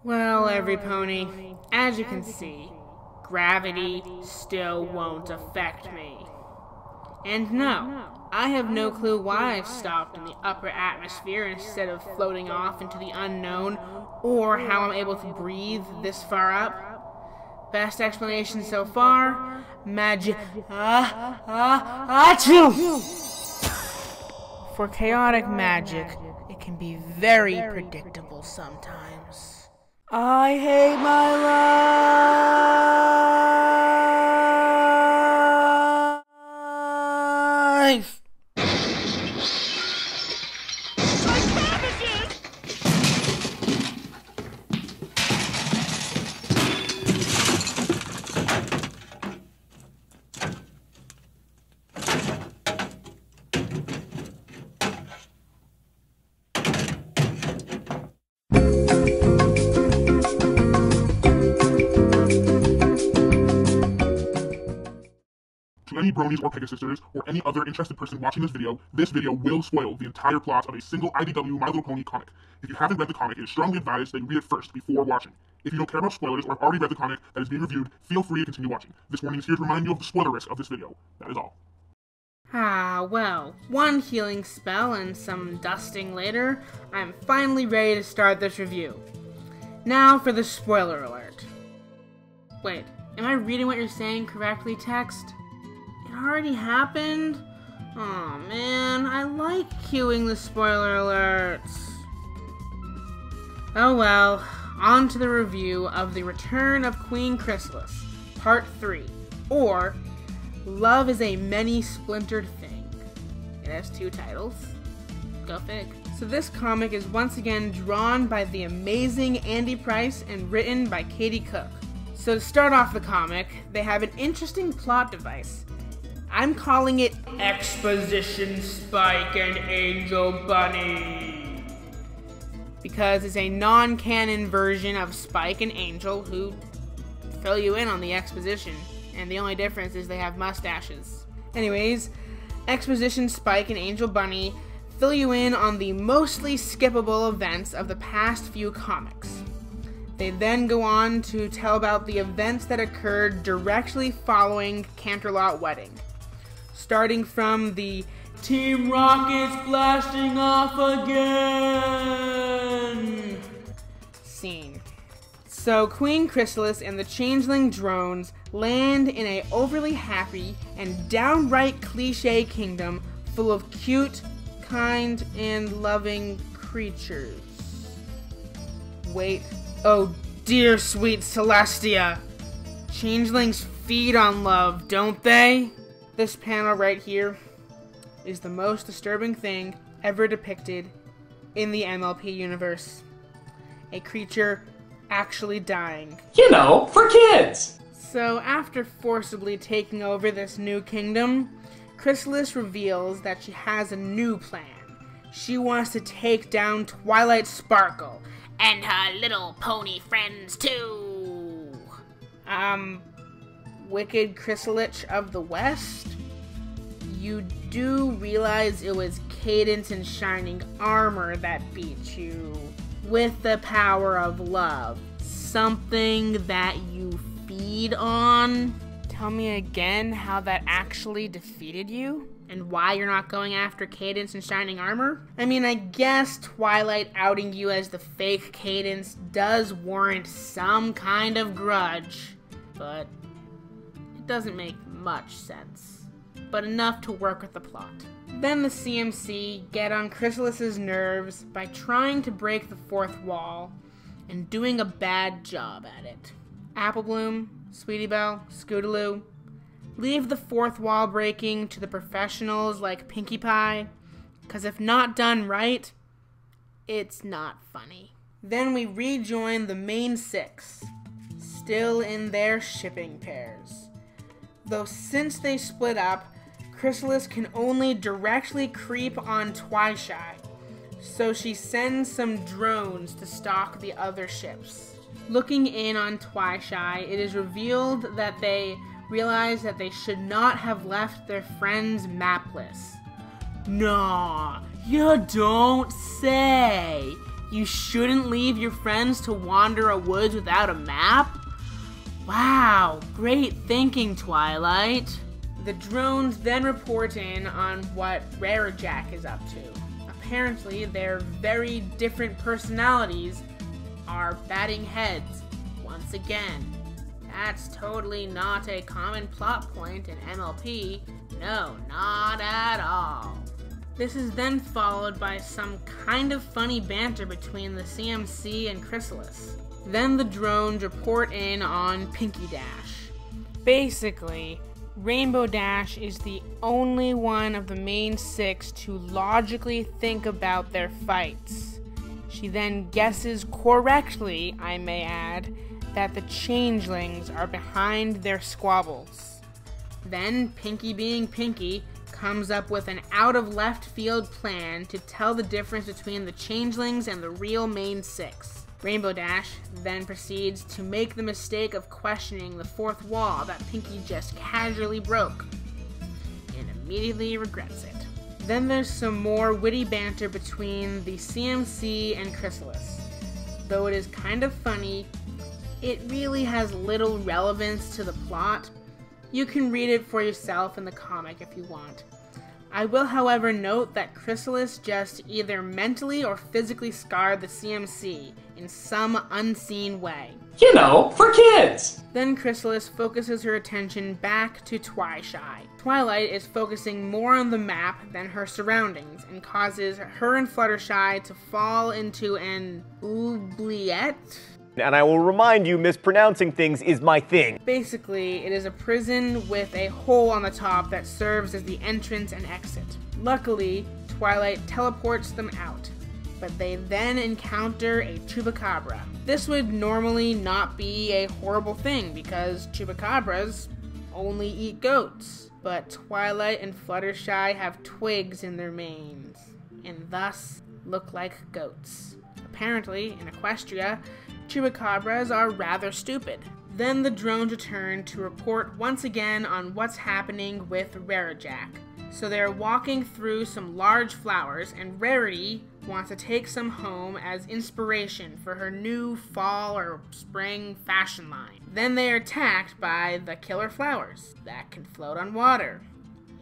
Well, every pony, as you can see, gravity still won't affect me. And no, I have no clue why I've stopped in the upper atmosphere instead of floating off into the unknown, or how I'm able to breathe this far up. Best explanation so far, achoo! For chaotic magic, it can be very predictable sometimes. I hate my life! To any bronies or Pegasisters, or any other interested person watching this video will spoil the entire plot of a single IDW My Little Pony comic. If you haven't read the comic, it is strongly advised that you read it first before watching. If you don't care about spoilers or have already read the comic that is being reviewed, feel free to continue watching. This warning is here to remind you of the spoiler risk of this video. That is all. Well, one healing spell and some dusting later, I'm finally ready to start this review. Now for the spoiler alert. Wait, am I reading what you're saying correctly, text? It already happened? Aw, man, I like cueing the spoiler alerts. Oh well, on to the review of the Return of Queen Chrysalis, Part 3, or Love is a Many Splintered Thing. It has 2 titles. Go fig. So this comic is once again drawn by the amazing Andy Price and written by Katie Cook. So to start off the comic, they have an interesting plot device. I'm calling it Exposition Spike and Angel Bunny, because it's a non-canon version of Spike and Angel who fill you in on the exposition, and the only difference is they have mustaches. Anyways, Exposition Spike and Angel Bunny fill you in on the mostly skippable events of the past few comics. They then go on to tell about the events that occurred directly following Canterlot Wedding, starting from the Team Rocket's blasting off again scene. So Queen Chrysalis and the changeling drones land in a overly happy and downright cliche kingdom full of cute, kind, and loving creatures. Wait, oh dear sweet Celestia. Changelings feed on love, don't they? This panel right here is the most disturbing thing ever depicted in the MLP universe. A creature actually dying. You know, for kids! So after forcibly taking over this new kingdom, Chrysalis reveals that she has a new plan. She wants to take down Twilight Sparkle and her little pony friends too. Wicked Chrysalich of the West? You do realize it was Cadence in shining armor that beat you with the power of love. Something that you feed on? Tell me again how that actually defeated you? And why you're not going after Cadence in shining armor? I mean, I guess Twilight outing you as the fake Cadence does warrant some kind of grudge, but it doesn't make much sense. But enough to work with the plot. Then the CMC get on Chrysalis's nerves by trying to break the fourth wall and doing a bad job at it. Applebloom, Sweetie Belle, Scootaloo, leave the fourth wall breaking to the professionals like Pinkie Pie, cause if not done right, it's not funny. Then we rejoin the main 6, still in their shipping pairs. Though since they split up, Chrysalis can only directly creep on Twyshy, so she sends some drones to stalk the other ships. Looking in on Twyshy, it is revealed that they realize that they should not have left their friends mapless. Nah, you don't say. You shouldn't leave your friends to wander a woods without a map? Wow, great thinking, Twilight. The drones then report in on what Jack is up to. Apparently, their very different personalities are batting heads once again. That's totally not a common plot point in MLP. No, not at all. This is then followed by some kind of funny banter between the CMC and Chrysalis. Then the drones report in on Pinky Dash. Basically, Rainbow Dash is the only one of the main 6 to logically think about their fights. She then guesses correctly, I may add, that the changelings are behind their squabbles. Then, Pinky being Pinky, comes up with an out-of-left-field plan to tell the difference between the changelings and the real main 6. Rainbow Dash then proceeds to make the mistake of questioning the fourth wall that Pinky just casually broke, and immediately regrets it. Then there's some more witty banter between the CMC and Chrysalis. Though it is kind of funny, it really has little relevance to the plot. You can read it for yourself in the comic if you want. I will, however, note that Chrysalis just either mentally or physically scarred the CMC in some unseen way. You know, for kids! Then Chrysalis focuses her attention back to Twi-Shy. Twilight is focusing more on the map than her surroundings and causes her and Fluttershy to fall into an oubliette. And I will remind you, mispronouncing things is my thing. Basically, it is a prison with a hole on the top that serves as the entrance and exit. Luckily, Twilight teleports them out, but they then encounter a Chupacabra. This would normally not be a horrible thing because Chupacabras only eat goats, but Twilight and Fluttershy have twigs in their manes, and thus look like goats. Apparently, in Equestria, Chupacabras are rather stupid. Then the drones return to report once again on what's happening with Jack. So they're walking through some large flowers, and Rarity wants to take some home as inspiration for her new fall or spring fashion line. Then they are attacked by the killer flowers that can float on water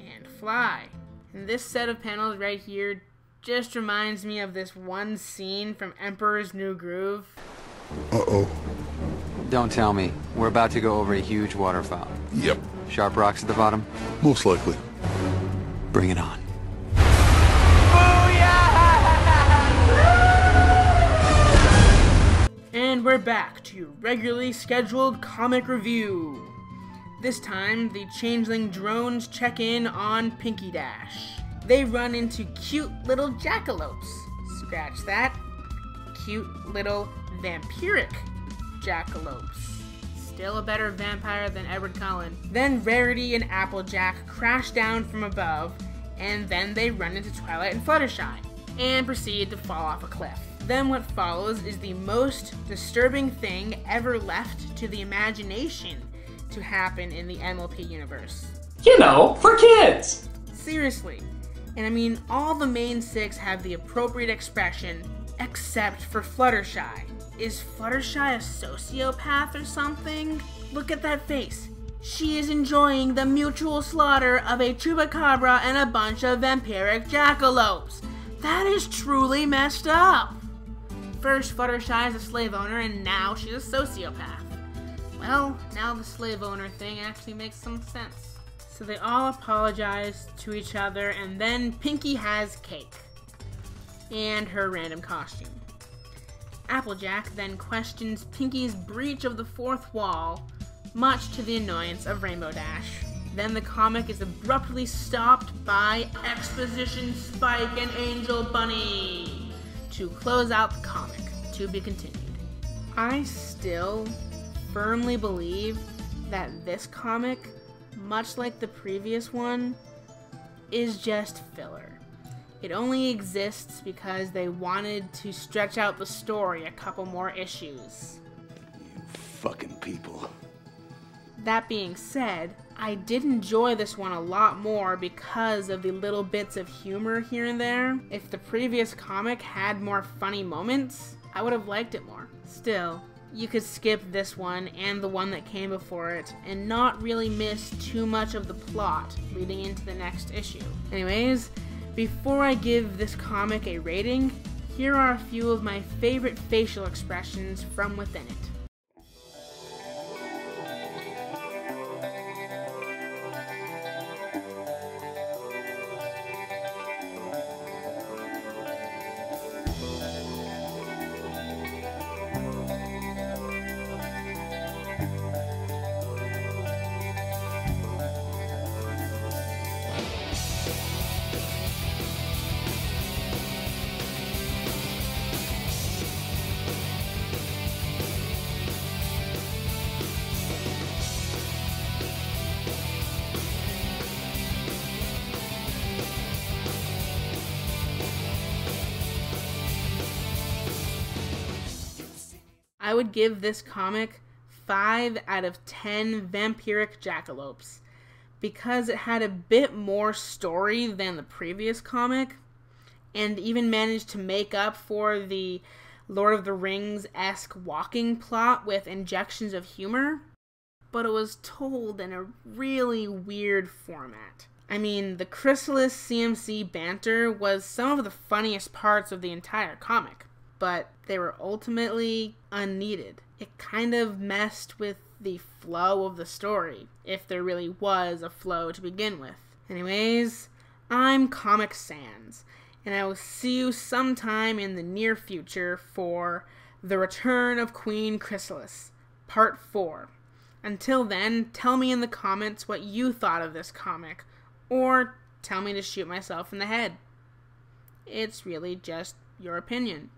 and fly. And this set of panels right here just reminds me of this one scene from Emperor's New Groove. Uh-oh. Don't tell me. We're about to go over a huge waterfall. Yep. Sharp rocks at the bottom? Most likely. Bring it on. And we're back to your regularly scheduled comic review. This time, the changeling drones check in on Pinky Dash. They run into cute little jackalopes. Scratch that. Cute little vampiric jackalopes. Still a better vampire than Edward Cullen. Then Rarity and Applejack crash down from above, and then they run into Twilight and Fluttershy, and proceed to fall off a cliff. Then what follows is the most disturbing thing ever left to the imagination to happen in the MLP universe. You know, for kids! Seriously. And I mean, all the main 6 have the appropriate expression, except for Fluttershy. Is Fluttershy a sociopath or something? Look at that face. She is enjoying the mutual slaughter of a Chupacabra and a bunch of vampiric jackalopes. That is truly messed up. First, Fluttershy is a slave owner, and now she's a sociopath. Well, now the slave owner thing actually makes some sense. So they all apologize to each other, and then Pinky has cake. And her random costume. Applejack then questions Pinky's breach of the fourth wall, much to the annoyance of Rainbow Dash. Then the comic is abruptly stopped by Exposition Spike and Angel Bunny to close out the comic, to be continued. I still firmly believe that this comic, much like the previous one, is just filler. It only exists because they wanted to stretch out the story a couple more issues. You fucking people. That being said, I did enjoy this one a lot more because of the little bits of humor here and there. If the previous comic had more funny moments, I would have liked it more. Still, you could skip this one and the one that came before it and not really miss too much of the plot leading into the next issue. Anyways, before I give this comic a rating, here are a few of my favorite facial expressions from within it. I would give this comic 5 out of 10 vampiric jackalopes because it had a bit more story than the previous comic and even managed to make up for the Lord of the Rings-esque walking plot with injections of humor, but it was told in a really weird format. I mean, the Chrysalis CMC banter was some of the funniest parts of the entire comic, but they were ultimately unneeded. It kind of messed with the flow of the story, if there really was a flow to begin with. Anyways, I'm Comic Sans, and I will see you sometime in the near future for The Return of Queen Chrysalis, Part 4. Until then, tell me in the comments what you thought of this comic, or tell me to shoot myself in the head. It's really just your opinion.